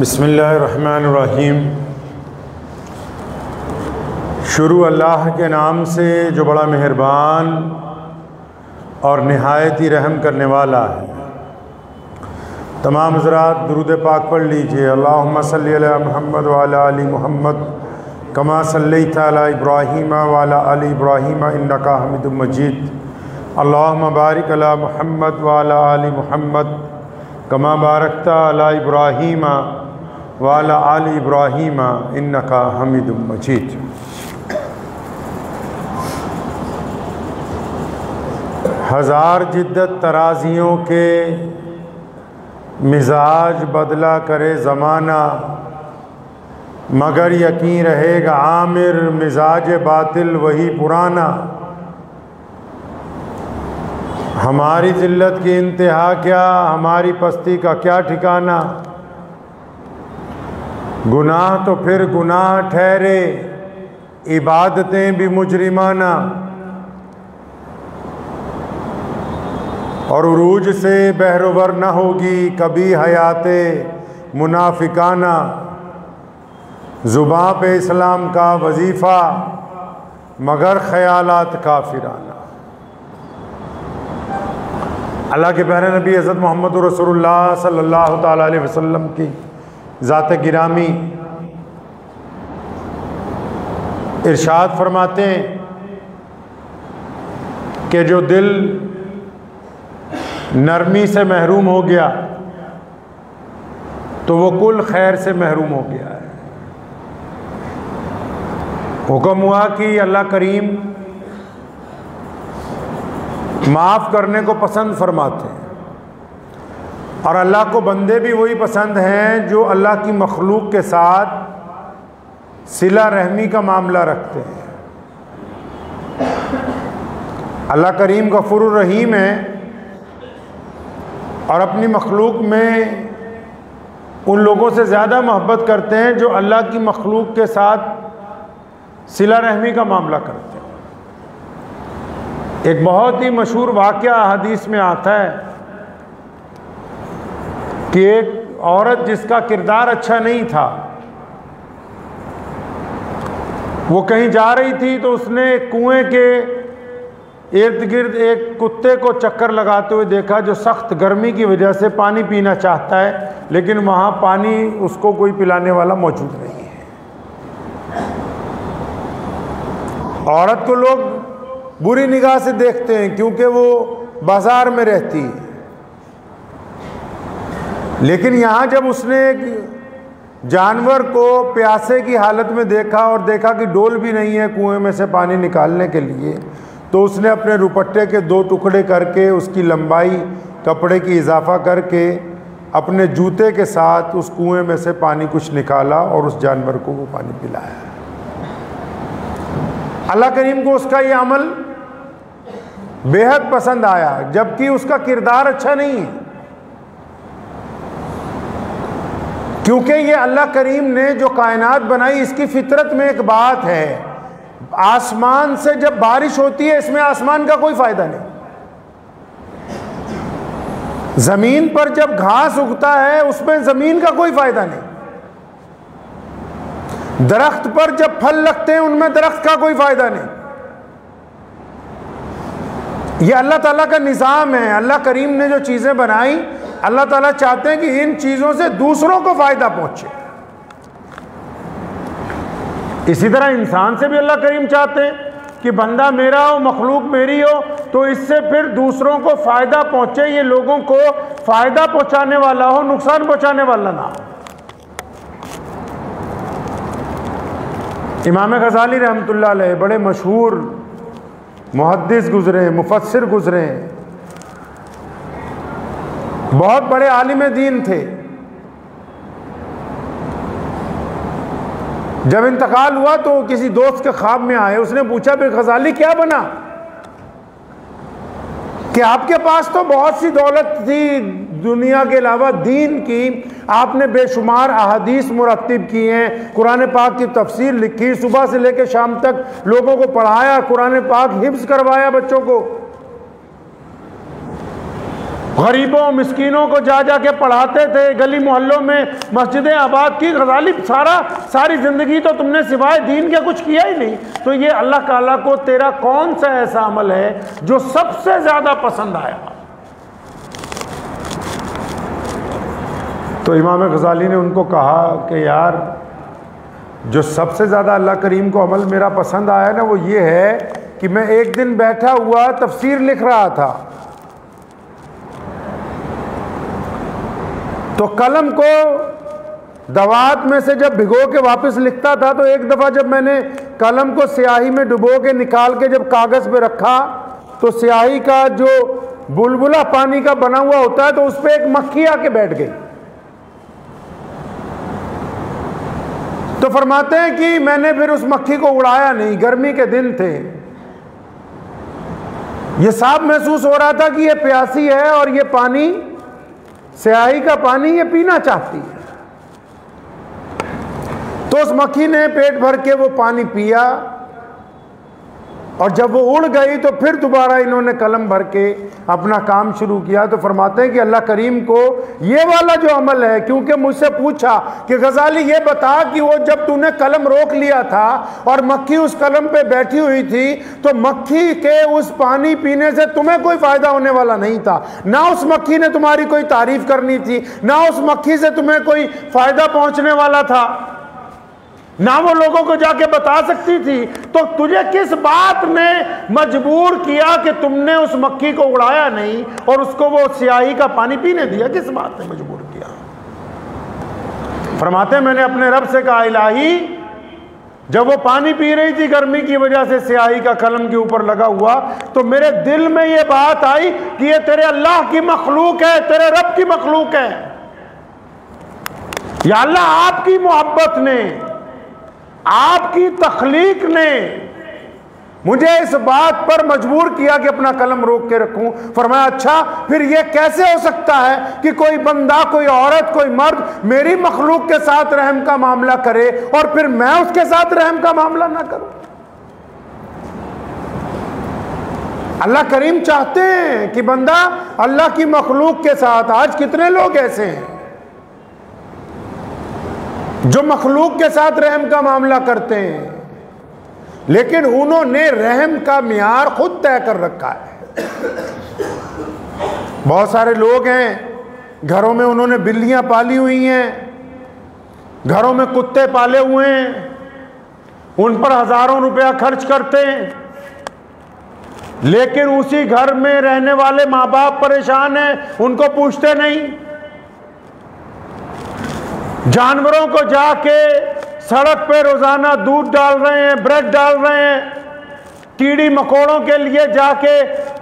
बिस्मिल्लाहिर्रहमानिर्रहीम। शुरू अल्लाह के नाम से जो बड़ा मेहरबान और नहायत ही रहम करने वाला है। तमाम हज़रात दुरूद पाक पढ़ लीजिए। अल्लाहुम्मा सल्ली अला मुहम्मद व अला आलि मुहम्मद कमा सल्लैता अला इब्राहीम व अला आलि इब्राहीम इन्नका हमीदुम मजीद। अल्लाहुम्मा बारिक अला मुहम्मद व अला आलि मुहम्मद कमा बारकता अला इब्राहीम व अला आलि इब्राहीम इन्नका हमीदुम मजीद। हज़ार जिद्दत तराजियों के मिजाज बदला करे ज़माना, मगर यकीन रहेगा आमिर मिजाज बातिल वही पुराना। हमारी ज़िल्लत की इंतहा क्या, हमारी पस्ती का क्या ठिकाना। गुनाह तो फिर गुनाह ठहरे, इबादतें भी मुजरिमाना। और उरूज से बहरोवर न होगी कभी हयाते मुनाफिकाना। ज़ुबां पे इस्लाम का वजीफ़ा, मगर ख़यालात काफिराना। अल्लाह के प्यारे नबी हज़रत मोहम्मद रसूलुल्लाह सल्लल्लाहु तआला अलैहि वसल्लम की ज़ात गिरामी इरशाद फरमाते हैं कि जो दिल नरमी से महरूम हो गया तो वो कुल खैर से महरूम हो गया है। हुक्म हुआ कि अल्लाह करीम माफ़ करने को पसंद फरमाते हैं, और अल्लाह को बंदे भी वही पसंद हैं जो अल्लाह की मखलूक के साथ सिला रहमी का मामला रखते हैं। अल्लाह करीम गफूर रहीम है और अपनी मखलूक में उन लोगों से ज़्यादा मोहब्बत करते हैं जो अल्लाह की मखलूक के साथ सिला रहमी का मामला करते हैं। एक बहुत ही मशहूर वाक़या हदीस में आता है कि एक औरत जिसका किरदार अच्छा नहीं था, वो कहीं जा रही थी तो उसने कुएं के इर्द गिर्द एक कुत्ते को चक्कर लगाते हुए देखा जो सख्त गर्मी की वजह से पानी पीना चाहता है, लेकिन वहाँ पानी उसको कोई पिलाने वाला मौजूद नहीं है। औरत को लोग बुरी निगाह से देखते हैं क्योंकि वो बाजार में रहती है, लेकिन यहाँ जब उसने एक जानवर को प्यासे की हालत में देखा और देखा कि डोल भी नहीं है कुएं में से पानी निकालने के लिए, तो उसने अपने रुपट्टे के 2 टुकड़े करके उसकी लंबाई कपड़े की इजाफा करके अपने जूते के साथ उस कुएं में से पानी कुछ निकाला और उस जानवर को वो पानी पिलाया। अल्लाह करीम को उसका ये अमल बेहद पसंद आया, जबकि उसका किरदार अच्छा नहीं है, क्योंकि ये अल्लाह करीम ने जो कायनात बनाई इसकी फितरत में एक बात है, आसमान से जब बारिश होती है इसमें आसमान का कोई फायदा नहीं। जमीन पर जब घास उगता है उसमें जमीन का कोई फायदा नहीं। दरख्त पर जब फल लगते हैं उनमें दरख्त का कोई फायदा नहीं। यह अल्लाह ताला का निज़ाम है। अल्लाह करीम ने जो चीज़ें बनाई, अल्लाह ताला चाहते हैं कि इन चीज़ों से दूसरों को फ़ायदा पहुँचे। इसी तरह इंसान से भी अल्लाह करीम चाहते हैं कि बंदा मेरा हो, मखलूक मेरी हो, तो इससे फिर दूसरों को फ़ायदा पहुँचे, ये लोगों को फ़ायदा पहुँचाने वाला हो, नुकसान पहुँचाने वाला ना हो। इमाम गज़ाली रहमतुल्लाह अलैह बड़े मशहूर मुहद्दिस गुज़रे, मुफस्सिर गुज़रे, बहुत बड़े आलिम दीन थे। जब इंतकाल हुआ तो किसी दोस्त के ख्वाब में आए, उसने पूछा फिर गज़ाली क्या बना कि आपके पास तो बहुत सी दौलत थी दुनिया के अलावा दीन की, आपने बेशुमार अहादीस मुरत्तिब की हैं, कुरान पाक की तफसीर लिखी, सुबह से लेकर शाम तक लोगों को पढ़ाया, कुरान पाक हिफ्ज़ करवाया बच्चों को, गरीबों मिस्कीनों को जा जा के पढ़ाते थे, गली मोहल्लों में मस्जिदें आबाद की। गजाली सारी ज़िंदगी तो तुमने सिवाय दीन के कुछ किया ही नहीं। तो ये अल्लाह ताला को तेरा कौन सा ऐसा अमल है जो सबसे ज़्यादा पसंद आया? तो इमाम गजाली ने उनको कहा कि यार, जो सबसे ज़्यादा अल्लाह करीम को अमल मेरा पसंद आया ना, वो ये है कि मैं एक दिन बैठा हुआ तफसीर लिख रहा था, तो कलम को दवात में से जब भिगो के वापस लिखता था, तो एक दफ़ा जब मैंने कलम को स्याही में डुबो के निकाल के जब कागज़ पे रखा, तो स्याही का जो बुलबुला पानी का बना हुआ होता है, तो उस पर एक मक्खी आके बैठ गई। तो फरमाते हैं कि मैंने फिर उस मक्खी को उड़ाया नहीं, गर्मी के दिन थे, ये साफ महसूस हो रहा था कि ये प्यासी है और ये पानी, स्याही का पानी, ये पीना चाहती है। तो उस मक्खी ने पेट भर के वो पानी पिया, और जब वो उड़ गई तो फिर दोबारा इन्होंने कलम भर के अपना काम शुरू किया। तो फरमाते हैं कि अल्लाह करीम को ये वाला जो अमल है, क्योंकि मुझसे पूछा कि गजाली ये बता कि वो जब तूने कलम रोक लिया था और मक्खी उस कलम पे बैठी हुई थी, तो मक्खी के उस पानी पीने से तुम्हें कोई फायदा होने वाला नहीं था, ना उस मक्खी ने तुम्हारी कोई तारीफ करनी थी, ना उस मक्खी से तुम्हें कोई फायदा पहुंचने वाला था, ना वो लोगों को जाके बता सकती थी। तो तुझे किस बात ने मजबूर किया कि तुमने उस मक्खी को उड़ाया नहीं और उसको वो स्याही का पानी पीने दिया? किस बात ने मजबूर किया? फरमाते हैं मैंने अपने रब से कहा, इलाही, जब वो पानी पी रही थी गर्मी की वजह से स्याही का कलम के ऊपर लगा हुआ, तो मेरे दिल में ये बात आई कि ये तेरे अल्लाह की मखलूक है, तेरे रब की मखलूक है। या अल्लाह, आपकी मोहब्बत ने, आपकी तख्लीक ने मुझे इस बात पर मजबूर किया कि अपना कलम रोक के रखूं। फरमाया, अच्छा फिर यह कैसे हो सकता है कि कोई बंदा, कोई औरत, कोई मर्द मेरी मखलूक के साथ रहम का मामला करे और फिर मैं उसके साथ रहम का मामला ना करूं? अल्लाह करीम चाहते हैं कि बंदा अल्लाह की मखलूक के साथ, आज कितने लोग ऐसे हैं जो मखलूक के साथ रहम का मामला करते हैं, लेकिन उन्होंने रहम का मियार खुद तय कर रखा है। बहुत सारे लोग हैं, घरों में उन्होंने बिल्लियां पाली हुई हैं, घरों में कुत्ते पाले हुए हैं, उन पर हजारों रुपया खर्च करते हैं, लेकिन उसी घर में रहने वाले माँ बाप परेशान हैं, उनको पूछते नहीं। जानवरों को जाके सड़क पे रोजाना दूध डाल रहे हैं, ब्रेड डाल रहे हैं, कीड़ी मकोड़ों के लिए जाके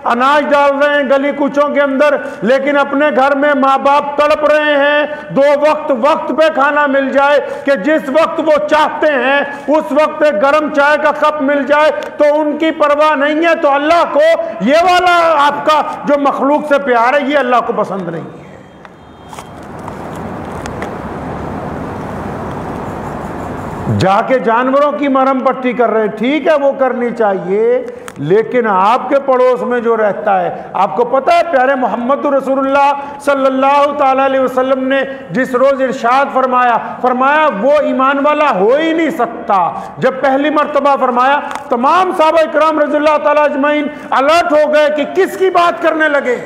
अनाज डाल रहे हैं गली कूचों के अंदर, लेकिन अपने घर में माँ बाप तड़प रहे हैं 2 वक्त पे खाना मिल जाए, कि जिस वक्त वो चाहते हैं उस वक्त एक गर्म चाय का कप मिल जाए, तो उनकी परवाह नहीं है। तो अल्लाह को ये वाला आपका जो मखलूक से प्यार है, ये अल्लाह को पसंद नहीं है। जाके जानवरों की मरहम पट्टी कर रहे, ठीक है, वो करनी चाहिए, लेकिन आपके पड़ोस में जो रहता है, आपको पता है प्यारे मोहम्मद रसूलुल्लाह सल्लल्लाहु ताला अलैहि वसल्लम ने जिस रोज इरशाद फरमाया वो ईमान वाला हो ही नहीं सकता। जब पहली मर्तबा फरमाया, तमाम सहाबा इकराम रज़ियल्लाहु ताला अजमईन अलर्ट हो गए कि किसकी बात करने लगे।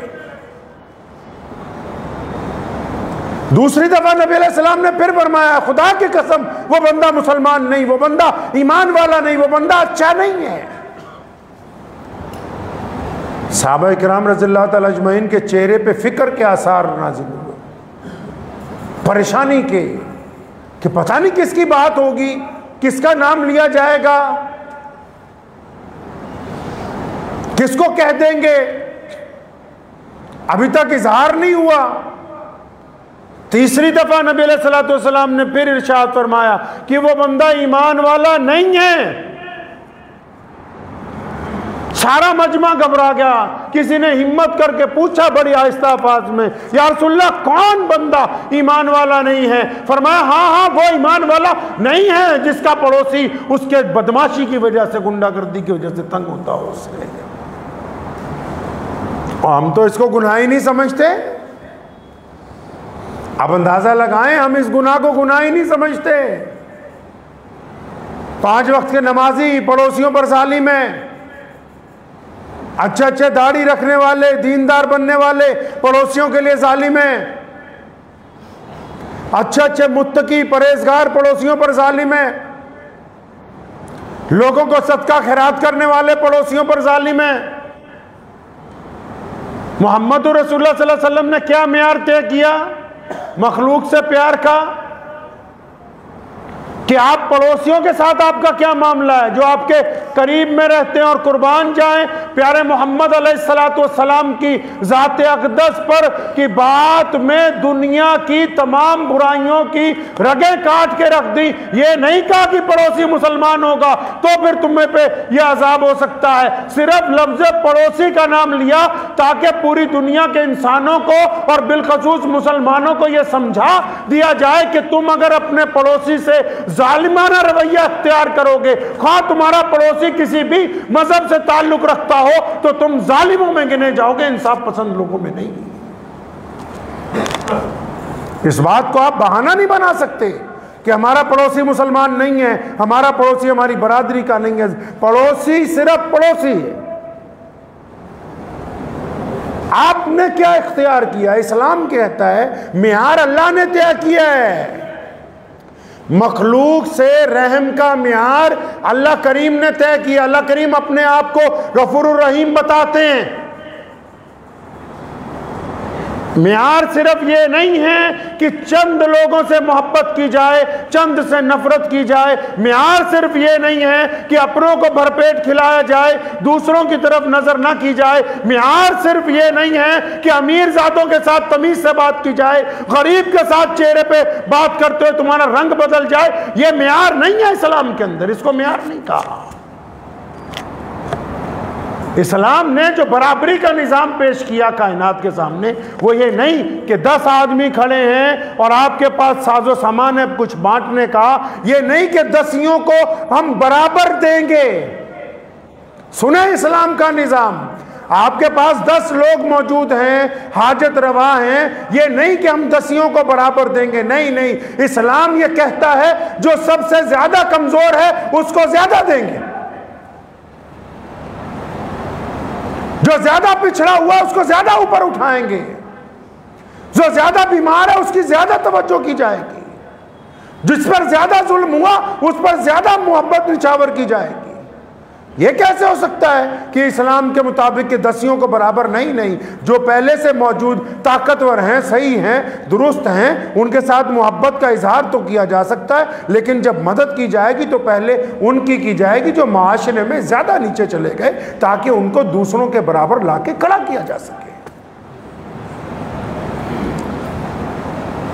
दूसरी दफा नबी अलैहिस्सलाम ने फिर फरमाया, खुदा की कसम वो बंदा मुसलमान नहीं, वो बंदा ईमान वाला नहीं, वो बंदा अच्छा नहीं है। सहाबा इकराम रज़ियल्लाहु ताला अजमईन के चेहरे पे फिक्र के आसार नाज़िल हुए, परेशानी के, कि पता नहीं किसकी बात होगी, किसका नाम लिया जाएगा, किसको कह देंगे, अभी तक इजहार नहीं हुआ। तीसरी दफा नबी अलैहिस्सलातु वस्सलाम ने फिर इरशाद फरमाया कि वो बंदा ईमान वाला नहीं है। सारा मजमा घबरा गया। किसी ने हिम्मत करके पूछा बड़ी आहिस्ता आवाज में, या रसूलल्लाह कौन बंदा ईमान वाला नहीं है? फरमाया, हाँ वो ईमान वाला नहीं है जिसका पड़ोसी उसके बदमाशी की वजह से, गुंडागर्दी की वजह से तंग होता हो उससे। हम तो इसको गुनाह ही नहीं समझते। अब अंदाजा लगाएं, हम इस गुनाह को गुनाह ही नहीं समझते। 5 वक्त के नमाजी पड़ोसियों पर जालिम हैं, अच्छे अच्छे दाढ़ी रखने वाले दीनदार बनने वाले पड़ोसियों के लिए जालिम हैं, अच्छे अच्छे मुत्तकी परहेजगार पड़ोसियों पर जालिम हैं, लोगों को सदका खैरात करने वाले पड़ोसियों पर जालिम हैं। मोहम्मद रसूलुल्लाह सल्लल्लाहु अलैहि वसल्लम ने क्या मेयार तय किया मखलूक से प्यार का, कि आप पड़ोसियों के साथ आपका क्या मामला है, जो आपके करीब में रहते हैं और कुर्बान जाएं प्यारे मोहम्मद अलैहिस्सलाम की ज़ात अक़दस पर कि बात में दुनिया की तमाम बुराइयों की रगें काट के रख दी। ये नहीं कहा कि पड़ोसी मुसलमान होगा तो फिर तुम्हें पे यह अजाब हो सकता है, सिर्फ लफ्ज़ पड़ोसी का नाम लिया ताकि पूरी दुनिया के इंसानों को और बिलखसूस मुसलमानों को यह समझा दिया जाए कि तुम अगर अपने पड़ोसी से जालिमाना रवैया अख्तियार करोगे, खा तुम्हारा पड़ोसी किसी भी मजहब से ताल्लुक रखता हो, तो तुम जालिमों में गिने जाओगे, इंसाफ पसंद लोगों में नहीं। इस बात को आप बहाना नहीं बना सकते कि हमारा पड़ोसी मुसलमान नहीं है, हमारा पड़ोसी हमारी बरादरी का नहीं है। पड़ोसी सिर्फ पड़ोसी है। आपने क्या इख्तियार किया? इस्लाम कहता है मियार अल्लाह ने तय किया है। मखलूक से रहम का मियार अल्लाह करीम ने तय किया। अल्लाह करीम अपने आप को गफूरुर रहीम बताते हैं। मियार सिर्फ ये नहीं है कि चंद लोगों से मोहब्बत की जाए, चंद से नफरत की जाए। मियार सिर्फ ये नहीं है कि अपनों को भरपेट खिलाया जाए, दूसरों की तरफ नजर ना की जाए। मियार सिर्फ ये नहीं है कि अमीर जातों के साथ तमीज से बात की जाए, गरीब के साथ चेहरे पे बात करते हुए तुम्हारा रंग बदल जाए। ये मियार नहीं है इस्लाम के अंदर, इसको मियार नहीं कहा। इस्लाम ने जो बराबरी का निज़ाम पेश किया कायनात के सामने, वो ये नहीं कि 10 आदमी खड़े हैं और आपके पास साजो सामान है कुछ बांटने का। ये नहीं कि 10 को हम बराबर देंगे। सुने इस्लाम का निज़ाम, आपके पास 10 लोग मौजूद हैं, हाजत रवा हैं, ये नहीं कि हम 10 को बराबर देंगे। नहीं नहीं, इस्लाम ये कहता है जो सबसे ज्यादा कमजोर है उसको ज्यादा देंगे, जो ज्यादा पिछड़ा हुआ उसको ज्यादा ऊपर उठाएंगे, जो ज्यादा बीमार है उसकी ज्यादा तवज्जो की जाएगी, जिस पर ज्यादा जुल्म हुआ उस पर ज्यादा मोहब्बत निछावर की जाएगी। यह कैसे हो सकता है कि इस्लाम के मुताबिक के 10 को बराबर? नहीं नहीं, जो पहले से मौजूद ताकतवर हैं, सही हैं, दुरुस्त हैं, उनके साथ मोहब्बत का इजहार तो किया जा सकता है, लेकिन जब मदद की जाएगी तो पहले उनकी की जाएगी जो माशरे में ज्यादा नीचे चले गए, ताकि उनको दूसरों के बराबर लाके खड़ा किया जा सके।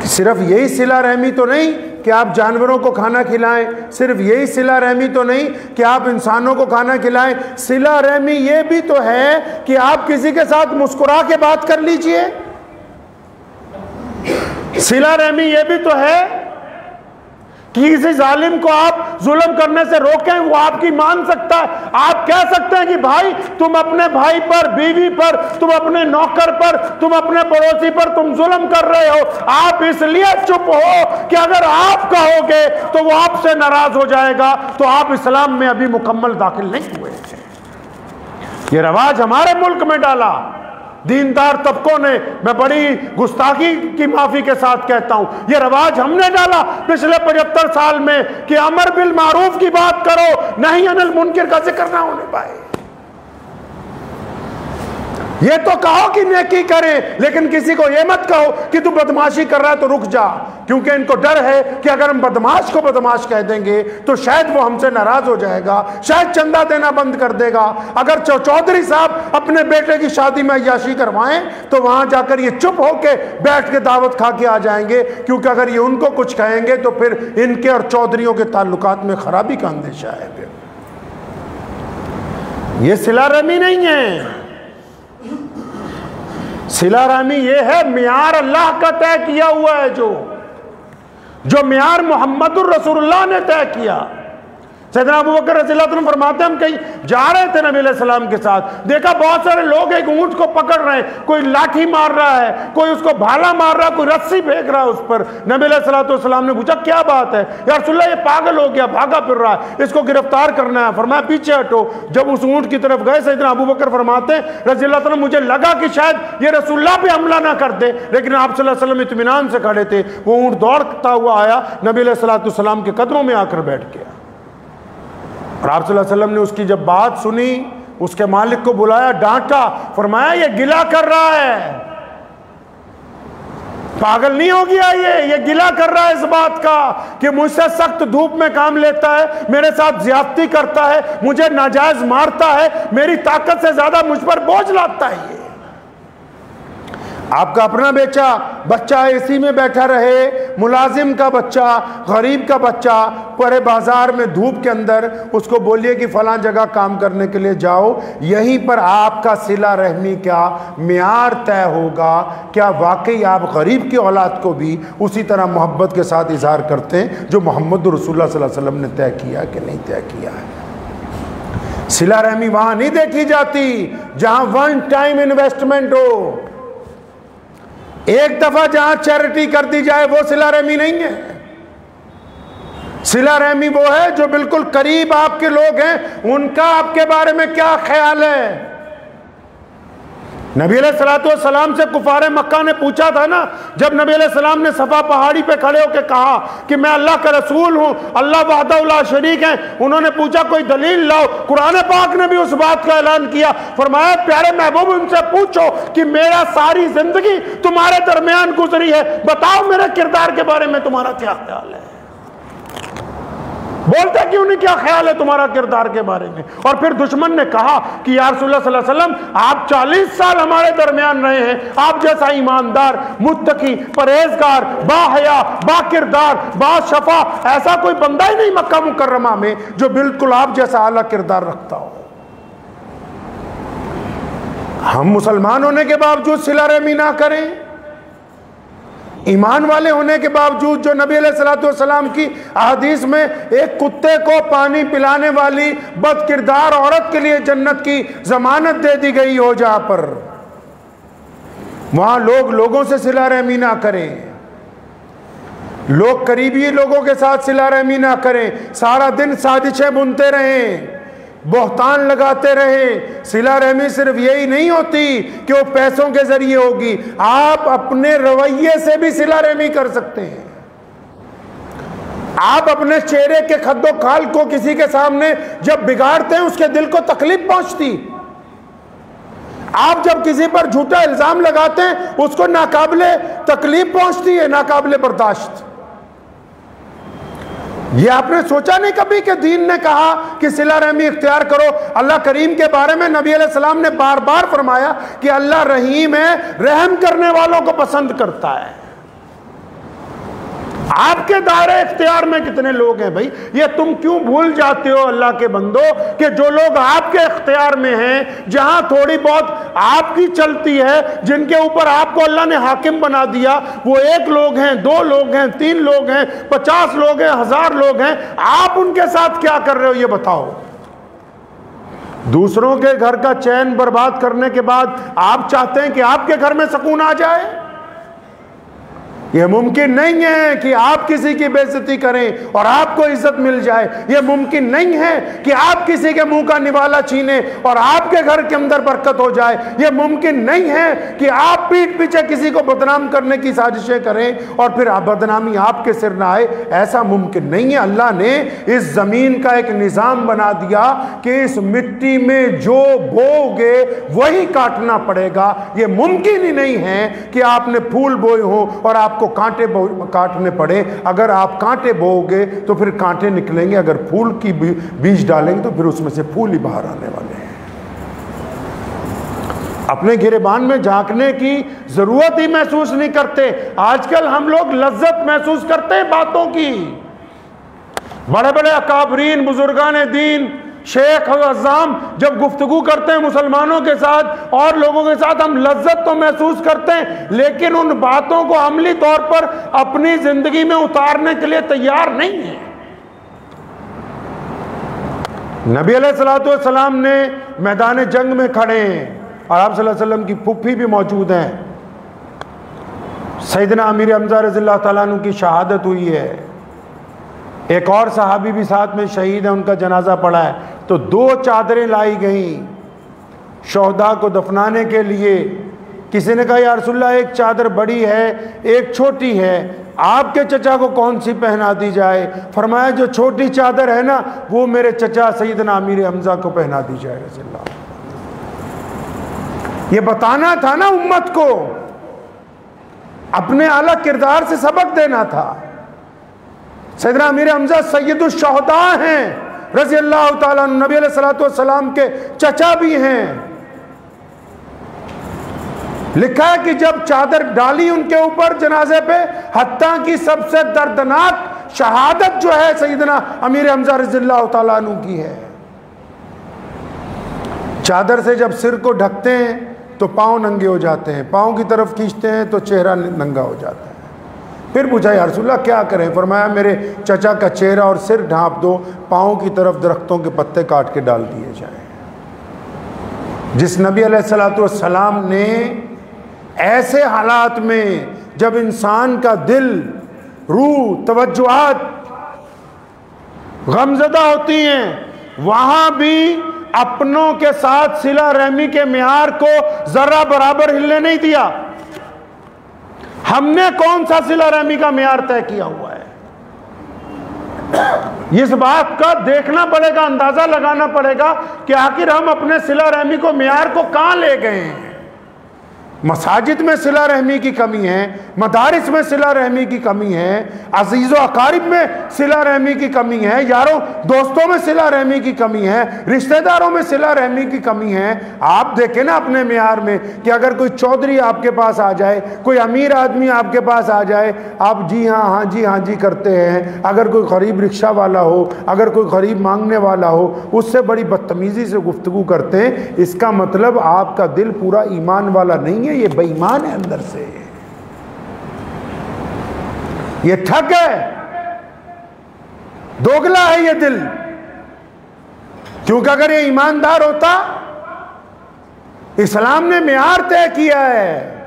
सिर्फ यही सिला रहमी तो नहीं कि आप जानवरों को खाना खिलाएं, सिर्फ यही सिला रहमी तो नहीं कि आप इंसानों को खाना खिलाएं। सिला रहमी ये भी तो है कि आप किसी के साथ मुस्कुरा के बात कर लीजिए। सिला रहमी ये भी तो है कि किसी जालिम को आप जुल्म करने से रोकें, वो आपकी मान सकता है। आप कह सकते हैं कि भाई तुम अपने भाई पर, बीवी पर, तुम अपने नौकर पर, तुम अपने पड़ोसी पर तुम जुल्म कर रहे हो। आप इसलिए चुप हो कि अगर आप कहोगे तो वो आपसे नाराज हो जाएगा। तो आप इस्लाम में अभी मुकम्मल दाखिल नहीं हुए। ये रवाज हमारे मुल्क में डाला दीनदार तबकों ने। मैं बड़ी गुस्ताखी की माफी के साथ कहता हूं, यह रवाज हमने डाला पिछले 75 साल में कि अमर बिल मारूफ की बात करो, नहीं अनिल मुनकिर का जिक्र ना होने पाए। ये तो कहो कि नेकी करें, लेकिन किसी को ये मत कहो कि तू बदमाशी कर रहा है तो रुक जा, क्योंकि इनको डर है कि अगर हम बदमाश को बदमाश कह देंगे तो शायद वो हमसे नाराज हो जाएगा, शायद चंदा देना बंद कर देगा। अगर चौधरी साहब अपने बेटे की शादी में अय्याशी करवाएं तो वहां जाकर ये चुप होके बैठ के दावत खा के आ जाएंगे, क्योंकि अगर ये उनको कुछ कहेंगे तो फिर इनके और चौधरियों के ताल्लुकात में खराबी का अंदेशा है। ये सिला रहमी नहीं है। सिला रहमी ये है मियार अल्लाह का तय किया हुआ है, जो मियार मोहम्मदुर रसूलुल्लाह ने तय किया। सैयदना अबू बकर रज़ियल्लाहु अन्हु फरमाते हैं हम कहीं जा रहे थे नबी अलैहि सलाम के साथ, देखा बहुत सारे लोग एक ऊंट को पकड़ रहे हैं, कोई लाठी मार रहा है, कोई उसको भाला मार रहा है, कोई रस्सी फेंक रहा है उस पर। नबी अलैहि सलाम ने पूछा क्या बात है या रसूलल्लाह, ये पागल हो गया, भागा फिर रहा है, इसको गिरफ्तार करना है। फरमाया पीछे हटो। जब उस ऊंट की तरफ गए, सैयदना अबू बकर फरमाते हैं रज़ियल्लाहु अन्हु, मुझे लगा कि शायद ये रसूलुल्लाह पे हमला ना कर दे, लेकिन आप सल्लल्लाहु अलैहि वसल्लम इत्मीनान से खड़े थे। वो ऊंट दौड़ता हुआ आया, नबी अलैहि सलाम के कदमों में आकर बैठ गया। और आप सल्लल्लाहु अलैहि वसल्लम ने उसकी जब बात सुनी, उसके मालिक को बुलाया, डांटा, फरमाया ये गिला कर रहा है, पागल नहीं हो गया ये गिला कर रहा है इस बात का कि मुझसे सख्त धूप में काम लेता है, मेरे साथ ज्यादती करता है, मुझे नाजायज मारता है, मेरी ताकत से ज्यादा मुझ पर बोझ लाता है। ये आपका अपना बच्चा एसी में बैठा रहे, मुलाजिम का बच्चा, गरीब का बच्चा पूरे बाजार में धूप के अंदर, उसको बोलिए कि फलां जगह काम करने के लिए जाओ, यहीं पर आपका सिला रहमी का मियार तय होगा। क्या वाकई आप गरीब की औलाद को भी उसी तरह मोहब्बत के साथ इजहार करते हैं जो मोहम्मद रसूलुल्लाह सल्लल्लाहु अलैहि वसल्लम ने तय किया कि नहीं तय किया है? सिला रहमी वहां नहीं देखी जाती जहां वन टाइम इन्वेस्टमेंट हो, एक दफा जहां चैरिटी कर दी जाए, वो सिला रहमी नहीं है। सिला रहमी वो है जो बिल्कुल करीब आपके लोग हैं, उनका आपके बारे में क्या ख्याल है। नबी अलैहिस्सलाम से कुफारे मक्का ने पूछा था ना, जब नबी अलैहिस्सलाम ने सफा पहाड़ी पे खड़े होकर कहा कि मैं अल्लाह का रसूल हूं, अल्लाह वहदहु ला शरीक है, उन्होंने पूछा कोई दलील लाओ। कुरान पाक ने भी उस बात का ऐलान किया, फरमाया प्यारे महबूब उनसे पूछो कि मेरा सारी जिंदगी तुम्हारे दरमियान गुजरी है, बताओ मेरे किरदार के बारे में तुम्हारा क्या ख्याल है। बोलते क्यों नहीं, क्या ख्याल है तुम्हारा किरदार के बारे में। और फिर दुश्मन ने कहा कि या रसूलुल्लाह सल्लल्लाहु अलैहि वसल्लम, आप 40 साल हमारे दरमियान रहे हैं, आप जैसा ईमानदार, मुत्तकी, परहेजगार, बाहया, बाकिरदार, बाशफा, ऐसा कोई बंदा ही नहीं मक्का मुकर्रमा में जो बिल्कुल आप जैसा आला किरदार रखता हो। हम मुसलमान होने के बावजूद सिला रहमी ना करें, ईमान वाले होने के बावजूद जो नबी अलैहिस्सलाम की अहदीस में एक कुत्ते को पानी पिलाने वाली बदकिरदार औरत के लिए जन्नत की जमानत दे दी गई हो, जहां पर वहां लोगों से सिला रहमी ना करें, लोग करीबी लोगों के साथ सिला रहमी ना करें, सारा दिन साजिशें बुनते रहें, बहतान लगाते रहे। सिला रहमी सिर्फ यही नहीं होती कि वो पैसों के जरिए होगी, आप अपने रवैये से भी सिला रहमी कर सकते हैं। आप अपने चेहरे के खद्दो खाल को किसी के सामने जब बिगाड़ते हैं, उसके दिल को तकलीफ पहुंचती। आप जब किसी पर झूठा इल्जाम लगाते हैं, उसको नाकाबिले तकलीफ पहुंचती है, नाकाबिले बर्दाश्त। ये आपने सोचा नहीं कभी कि दीन ने कहा कि सिला रहमी इख्तियार करो। अल्लाह करीम के बारे में नबी अलैहि सलाम ने बार बार फरमाया कि अल्लाह रहीम है, रहम करने वालों को पसंद करता है। आपके दायरे इख्तियार में कितने लोग हैं भाई, ये तुम क्यों भूल जाते हो अल्लाह के बंदो कि जो लोग आपके इख्तियार में हैं, जहां थोड़ी बहुत आपकी चलती है, जिनके ऊपर आपको अल्लाह ने हाकिम बना दिया, वो 1 लोग हैं, 2 लोग हैं, 3 लोग हैं, 50 लोग हैं, 1000 लोग हैं, आप उनके साथ क्या कर रहे हो ये बताओ। दूसरों के घर का चैन बर्बाद करने के बाद आप चाहते हैं कि आपके घर में सुकून आ जाए। यह मुमकिन नहीं है कि आप किसी की बेइज्जती करें और आपको इज्जत मिल जाए। यह मुमकिन नहीं है कि आप किसी के मुंह का निवाला छीने और आपके घर के अंदर बरकत हो जाए। यह मुमकिन नहीं है कि आप पीठ पीछे किसी को बदनाम करने की साजिशें करें और फिर बदनामी आपके सिर ना आए। ऐसा मुमकिन नहीं है। अल्लाह ने इस जमीन का एक निज़ाम बना दिया कि इस मिट्टी में जो बोओगे वही काटना पड़ेगा। यह मुमकिन ही नहीं है कि आपने फूल बोए हो और आपको कांटे काटने पड़े। अगर आप कांटे बोओगे तो फिर कांटे निकलेंगे, अगर फूल की बीज डालेंगे तो फिर उसमें से फूल ही बाहर आने वाले हैं। अपने गिरेबान में झांकने की जरूरत ही महसूस नहीं करते। आजकल हम लोग लज्जत महसूस करते हैं बातों की। बड़े बड़े अकाबरीन, बुजुर्गान दीन, शेख और अज़ाम जब गुफ्तगू करते हैं मुसलमानों के साथ और लोगों के साथ, हम लज्जत तो महसूस करते हैं, लेकिन उन बातों को अमली तौर पर अपनी जिंदगी में उतारने के लिए तैयार नहीं है। नबी अलैहिस्सलातु वस्सलाम ने मैदान जंग में खड़े हैं और आप सल्लल्लाहु अलैहि वसल्लम की फूफी भी मौजूद हैं। सैयदना अमीर हमजा रज़ियल्लाहु ताला अन्हु की शहादत हुई है, एक और सहाबी भी साथ में शहीद है, उनका जनाजा पड़ा है। तो 2 चादरें लाई गई शोहदा को दफनाने के लिए। किसी ने कहा या रसूलल्लाह एक चादर बड़ी है एक छोटी है, आपके चचा को कौन सी पहना दी जाए? फरमाया जो छोटी चादर है ना वो मेरे चचा सैयदना अमीर हमजा को पहना दी जाए रज़ियल्लाहु। ये बताना था ना उम्मत को, अपने आला किरदार से सबक देना था। सैयदना अमीर हमजा सैयदुश शुहदा हैं रज़ियल्लाहु ताला अन्हु, नबी अलैहिस्सलातु वस्सलाम के चचा भी हैं। लिखा है कि जब चादर डाली उनके ऊपर जनाजे पे, हत्ता की सबसे दर्दनाक शहादत जो है सैयदना अमीर हमजा रज़ियल्लाहु ताला अन्हु की है। चादर से जब सिर को ढकते हैं तो पांव नंगे हो जाते हैं, पांव की तरफ खींचते हैं तो चेहरा नंगा हो जाता है। फिर पूछा या रसूलल्लाह क्या करें? फरमाया मेरे चचा का चेहरा और सिर ढांप दो, पांव की तरफ दरख्तों के पत्ते काट के डाल दिए जाएं। जिस नबी अलैहिस्सलातु वस्सलाम ने ऐसे हालात में जब इंसान का दिल, रूह, तवज्जुहात गमज़दा होती हैं, वहां भी अपनों के साथ सिला रहमी के मियार को जरा बराबर हिलने नहीं दिया। हमने कौन सा सिला रहमी का मियार तय किया हुआ है? इस बात का देखना पड़ेगा, अंदाजा लगाना पड़ेगा कि आखिर हम अपने सिला रहमी को मियार को कहां ले गए हैं। मसाजिद में सिला रहमी की कमी है, मदारिस में सिला रहमी की कमी है, अजीज़ो अकारिब में सिला रहमी की कमी है, यारों दोस्तों में सिला रहमी की कमी है, रिश्तेदारों में सिला रहमी की कमी है। आप देखें ना अपने मियार में कि अगर कोई चौधरी आपके पास आ जाए, कोई अमीर आदमी आपके पास आ जाए, आप जी हाँ जी करते हैं। अगर कोई गरीब रिक्शा वाला हो, अगर कोई गरीब मांगने वाला हो, उससे बड़ी बदतमीजी से गुफ्तगू करते हैं। इसका मतलब आपका दिल पूरा ईमान वाला नहीं है, ये बेईमान है अंदर से, ये ठग है, दोगला है ये दिल। क्योंकि अगर ये ईमानदार होता, इस्लाम ने मियार तय किया है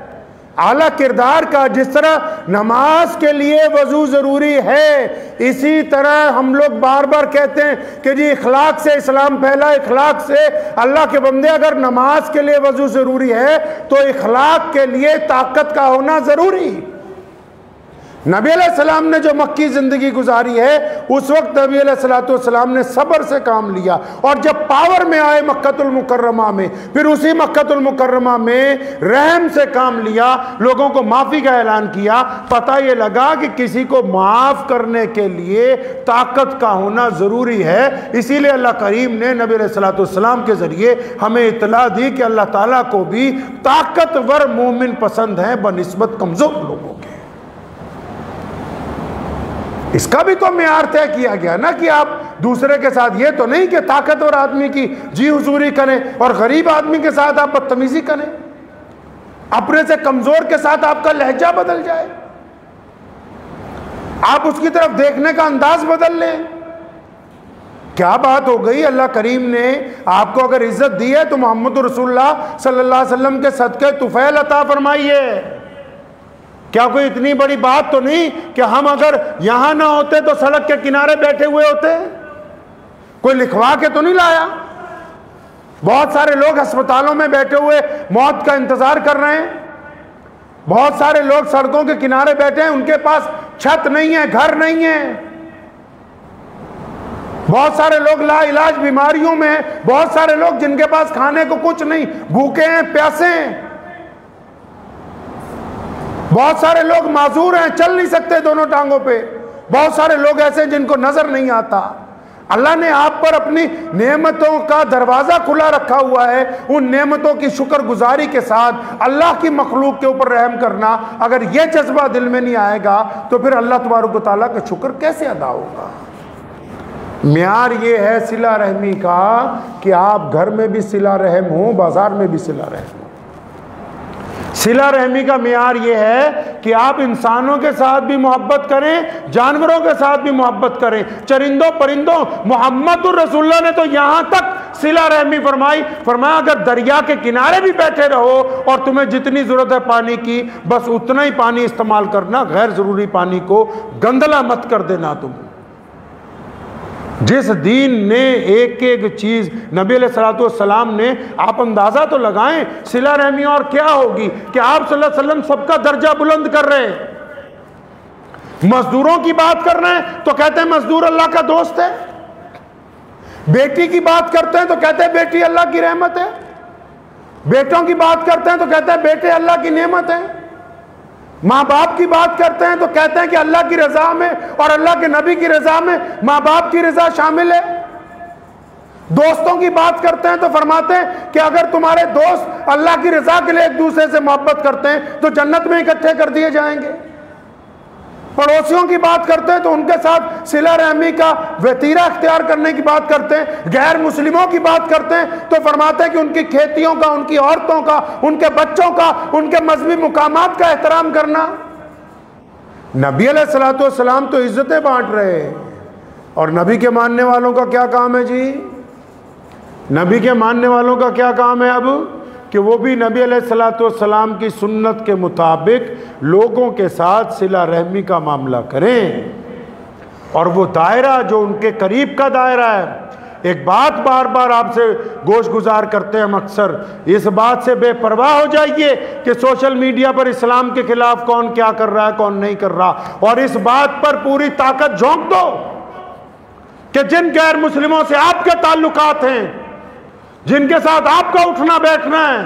आला किरदार का। जिस तरह नमाज के लिए वजू जरूरी है, इसी तरह हम लोग बार बार कहते हैं कि जी इखलाक से इस्लाम फैला, इखलाक से अल्लाह के बंदे, अगर नमाज के लिए वजू जरूरी है तो इखलाक के लिए ताकत का होना जरूरी। नबी अलैहिस्सलाम ने जो मक्की ज़िंदगी गुजारी है, उस वक्त नबी अलैहिस्सलाम ने सब्र से काम लिया, और जब पावर में आए मक्कतुल मुकर्रमा में, फिर उसी मक्कतुल मुकर्रमा में रहम से काम लिया, लोगों को माफ़ी का ऐलान किया। पता ये लगा कि किसी को माफ़ करने के लिए ताकत का होना ज़रूरी है। इसीलिए अल्लाह करीम ने नबी अलैहिस्सलाम के ज़रिए हमें इत्तला दी कि अल्लाह ताला को भी ताकतवर मोमिन पसंद हैं बनिस्बत कमज़ोर लोगों के। इसका भी तो मियार तय किया गया ना कि आप दूसरे के साथ, ये तो नहीं कि ताकतवर आदमी की जी हुजूरी करें और गरीब आदमी के साथ आप बदतमीजी करें, अपने से कमजोर के साथ आपका लहजा बदल जाए, आप उसकी तरफ देखने का अंदाज बदल लें। क्या बात हो गई? अल्लाह करीम ने आपको अगर इज्जत दी है तो मोहम्मद रसूलुल्लाह सल्लल्लाहु अलैहि वसल्लम के सदके तुफैल अता फरमाइए। क्या कोई इतनी बड़ी बात तो नहीं कि हम अगर यहां ना होते तो सड़क के किनारे बैठे हुए होते? कोई लिखवा के तो नहीं लाया? बहुत सारे लोग अस्पतालों में बैठे हुए मौत का इंतजार कर रहे हैं, बहुत सारे लोग सड़कों के किनारे बैठे हैं, उनके पास छत नहीं है, घर नहीं है, बहुत सारे लोग लाइलाज बीमारियों में हैं, बहुत सारे लोग जिनके पास खाने को कुछ नहीं, भूखे हैं, प्यासे हैं, बहुत सारे लोग माजूर हैं, चल नहीं सकते दोनों टांगों पे, बहुत सारे लोग ऐसे जिनको नजर नहीं आता। अल्लाह ने आप पर अपनी नेमतों का दरवाजा खुला रखा हुआ है, उन नेमतों की शुक्रगुजारी के साथ अल्लाह की मखलूक के ऊपर रहम करना, अगर यह जज्बा दिल में नहीं आएगा तो फिर अल्लाह तबारक व तआला का शुक्र कैसे अदा होगा? म्यार ये है सिला रहमी का कि आप घर में भी सिला रहम हो, बाजार में भी सिला रहम हो। सिला रहमी का म्यार ये है कि आप इंसानों के साथ भी मोहब्बत करें, जानवरों के साथ भी मोहब्बत करें, चरिंदों परिंदों। मोहम्मदुर रसूलुल्लाह ने तो यहां तक सिला रहमी फरमाई, फरमाया अगर दरिया के किनारे भी बैठे रहो और तुम्हें जितनी जरूरत है पानी की, बस उतना ही पानी इस्तेमाल करना, गैर जरूरी पानी को गंदला मत कर देना तुम। जिस दीन ने एक एक चीज नबी अलैहिस्सलातु वस्सलाम ने, आप अंदाजा तो लगाएं सिला रहमी और क्या होगी कि आप सल्लल्लाहु अलैहि वसल्लम सबका दर्जा बुलंद कर रहे हैं। मजदूरों की बात कर रहे हैं तो कहते हैं मजदूर अल्लाह का दोस्त है, बेटी की बात करते हैं तो कहते हैं बेटी अल्लाह की रहमत है, बेटों की बात करते हैं तो कहते हैं बेटे अल्लाह की नेमत है, माँ बाप की बात करते हैं तो कहते हैं कि अल्लाह की रजा में और अल्लाह के नबी की रजा में माँ बाप की रजा शामिल है। दोस्तों की बात करते हैं तो फरमाते हैं कि अगर तुम्हारे दोस्त अल्लाह की रजा के लिए एक दूसरे से मोहब्बत करते हैं तो जन्नत में इकट्ठे कर दिए जाएंगे। पड़ोसियों की बात करते हैं तो उनके साथ सिला रहमी का वतीरा अख्तियार करने की बात करते हैं। गैर मुस्लिमों की बात करते हैं तो फरमाते हैं कि उनकी खेतियों का, उनकी औरतों का, उनके बच्चों का, उनके मजहबी मुकामात का एहतराम करना। नबी अलैहिस्सलातु वस्सलाम तो इज्जतें बांट रहे हैं, और नबी के मानने वालों का क्या काम है जी? नबी के मानने वालों का क्या काम है अब कि वो भी नबी अलैहिस्सलातु वस्सलाम की सुन्नत के मुताबिक लोगों के साथ सिला रहमी का मामला करें, और वो दायरा जो उनके करीब का दायरा है। एक बात बार बार आपसे गोश गुजार करते हैं हम अक्सर, इस बात से बेपरवाह हो जाइए कि सोशल मीडिया पर इस्लाम के खिलाफ कौन क्या कर रहा है, कौन नहीं कर रहा, और इस बात पर पूरी ताकत झोंक दो कि जिन गैर मुस्लिमों से आपके ताल्लुकात हैं, जिनके साथ आपका उठना बैठना है,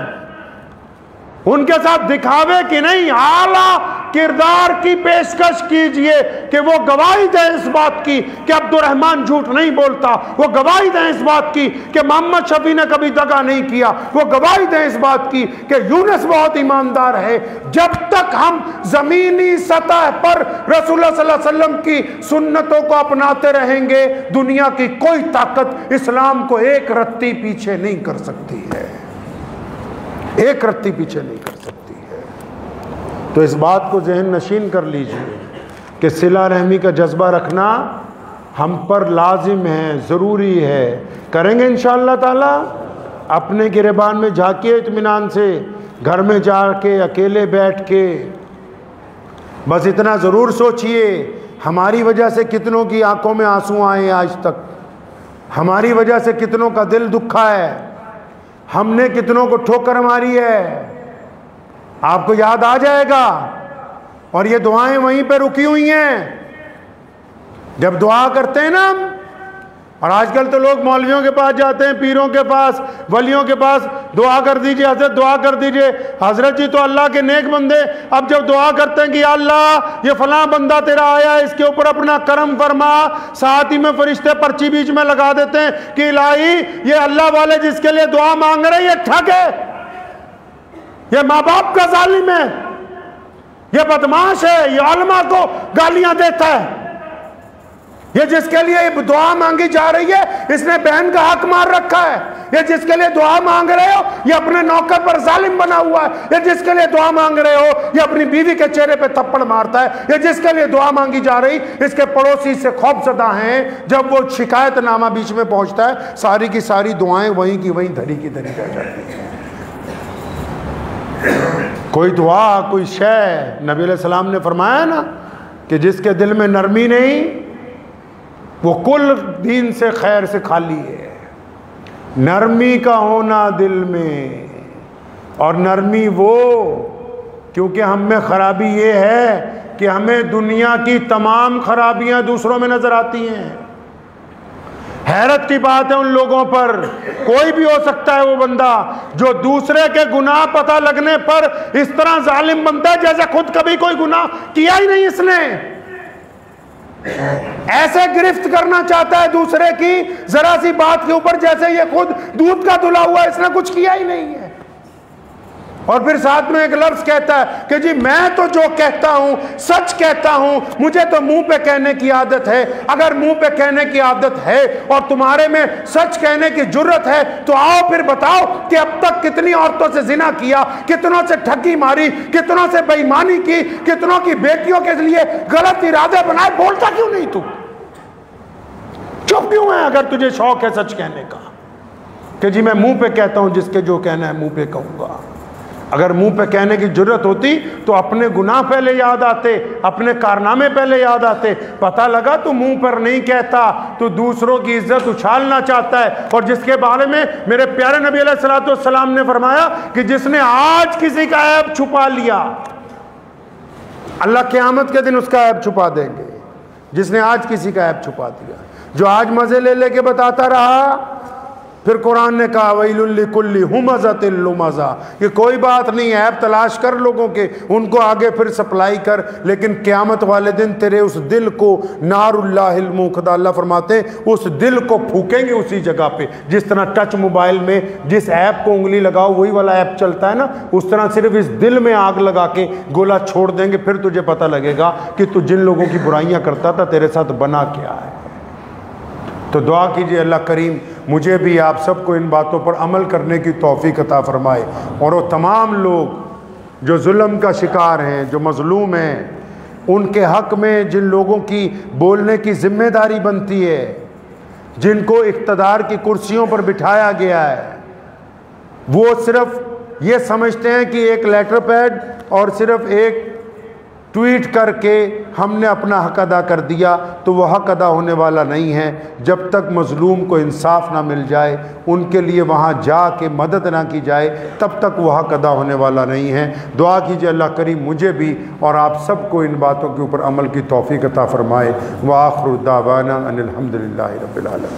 उनके साथ दिखावे की नहीं आला किरदार की पेशकश कीजिए कि वो गवाही दें इस बात की कि अब्दुर्रहमान झूठ नहीं बोलता, वो गवाही दें इस बात की कि मोहम्मद शफी ने कभी दगा नहीं किया, वो गवाही दें इस बात की कि यूनुस बहुत ईमानदार है। जब तक हम जमीनी सतह पर रसूलुल्लाह सल्लल्लाहु अलैहि वसल्लम की सुन्नतों को अपनाते रहेंगे, दुनिया की कोई ताकत इस्लाम को एक रत्ती पीछे नहीं कर सकती है, एक रत्ती पीछे नहीं कर सकती है। तो इस बात को जहन नशीन कर लीजिए कि सिला रहमी का जज्बा रखना हम पर लाजिम है, ज़रूरी है। करेंगे इंशाअल्लाह ताला। अपने गिरेबान में झांकिए इत्मीनान से, घर में जाके अकेले बैठ के बस इतना ज़रूर सोचिए, हमारी वजह से कितनों की आंखों में आंसू आए आज तक, हमारी वजह से कितनों का दिल दुखा है, हमने कितनों को ठोकर मारी है। आपको याद आ जाएगा। और ये दुआएं वहीं पे रुकी हुई हैं। जब दुआ करते हैं ना हम, और आजकल तो लोग मौलवियों के पास जाते हैं, पीरों के पास, वलियों के पास, दुआ कर दीजिए हजरत, दुआ कर दीजिए हजरत जी तो अल्लाह के नेक बंदे। अब जब दुआ करते हैं कि या अल्लाह ये फलां बंदा तेरा आया है, इसके ऊपर अपना करम फरमा, साथ ही में फरिश्ते पर्ची बीच में लगा देते हैं कि इलाही ये अल्लाह वाले जिसके लिए दुआ मांग रहे हैं ये ठग है, ये माँ बाप का जालिम है, ये बदमाश है, ये उलमा को गालियां देता है, ये जिसके लिए दुआ मांगी जा रही है इसने बहन का हक मार रखा है, ये जिसके लिए दुआ मांग रहे हो ये अपने नौकर पर जालिम बना हुआ है, ये जिसके लिए दुआ मांग रहे हो ये अपनी बीवी के चेहरे पे थप्पड़ मारता है, ये जिसके लिए दुआ मांगी जा रही इसके पड़ोसी से खौफजदा हैं। जब वो शिकायतनामा बीच में पहुंचता है सारी की सारी दुआएं वहीं की वहीं धरी की धरी रह जाती हैं। कोई दुआ कोई शय, नबी अलैहि सलाम ने फरमाया ना कि जिसके दिल में नरमी नहीं वो कुल दीन से खैर से खाली है। नरमी का होना दिल में, और नरमी वो, क्योंकि हम में खराबी ये है कि हमें दुनिया की तमाम खराबियां दूसरों में नजर आती हैं। हैरत की बात है उन लोगों पर, कोई भी हो सकता है वो बंदा जो दूसरे के गुनाह पता लगने पर इस तरह जालिम बनता है जैसे खुद कभी कोई गुनाह किया ही नहीं इसने, ऐसे गिरफ्त करना चाहता है दूसरे की जरा सी बात के ऊपर जैसे ये खुद दूध का धुला हुआ, इसने कुछ किया ही नहीं है। और फिर साथ में एक लफ्ज कहता है कि जी मैं तो जो कहता हूं सच कहता हूं, मुझे तो मुंह पे कहने की आदत है। अगर मुंह पे कहने की आदत है और तुम्हारे में सच कहने की जुर्रत है तो आओ फिर बताओ कि अब तक कितनी औरतों से जिना किया, कितनों से ठगी मारी, कितनों से बेईमानी की, कितनों की बेटियों के लिए गलत इरादे बनाए। बोलता क्यों नहीं तू? चुप क्यों है अगर तुझे शौक है सच कहने का कि जी मैं मुंह पे कहता हूं, जिसके जो कहना है मुंह पे कहूंगा। अगर मुंह पे कहने की जरूरत होती तो अपने गुनाह पहले याद आते, अपने कारनामे पहले याद आते। पता लगा तू मुंह पर नहीं कहता, तू दूसरों की इज्जत उछालना चाहता है। और जिसके बारे में मेरे प्यारे नबी अलैहिस्सलाम ने फरमाया कि जिसने आज किसी का ऐब छुपा लिया, अल्लाह क़यामत के दिन उसका ऐब छुपा देंगे। जिसने आज किसी का ऐब छुपा दिया, जो आज मजे ले लेके बताता रहा, फिर कुरान ने कहा वैलुल लिकुल्ली हुमज़तिल लुमज़ा, कि कोई बात नहीं, ऐब तलाश कर लोगों के, उनको आगे फिर सप्लाई कर, लेकिन क़यामत वाले दिन तेरे उस दिल को नारुल्लाहिल मुक़दा, अल्लाह फरमाते हैं उस दिल को फूकेंगे उसी जगह पे। जिस तरह टच मोबाइल में जिस ऐप को उंगली लगाओ वही वाला ऐप चलता है ना, उस तरह सिर्फ इस दिल में आग लगा के गोला छोड़ देंगे। फिर तुझे पता लगेगा कि तू जिन लोगों की बुराइयां करता था तेरे साथ बना क्या है। तो दुआ कीजिए अल्लाह करीम मुझे भी आप सबको इन बातों पर अमल करने की तौफीक अता फरमाए, और वो तमाम लोग जो जुल्म का शिकार हैं, जो मज़लूम हैं, उनके हक़ में जिन लोगों की बोलने की ज़िम्मेदारी बनती है, जिनको इक़्तिदार की कुर्सियों पर बिठाया गया है, वो सिर्फ़ ये समझते हैं कि एक लेटर पैड और सिर्फ़ एक ट्वीट करके हमने अपना हक अदा कर दिया, तो वह हक अदा होने वाला नहीं है। जब तक मज़लूम को इंसाफ ना मिल जाए, उनके लिए वहाँ जा के मदद ना की जाए, तब तक वह हक अदा होने वाला नहीं है। दुआ कीजिए अल्लाह करीम मुझे भी और आप सबको इन बातों के ऊपर अमल की तौफीक अता फ़रमाए। व आखिरु दावाना अनिल हम्दुलिल्लाहि रब्बिल आलमीन।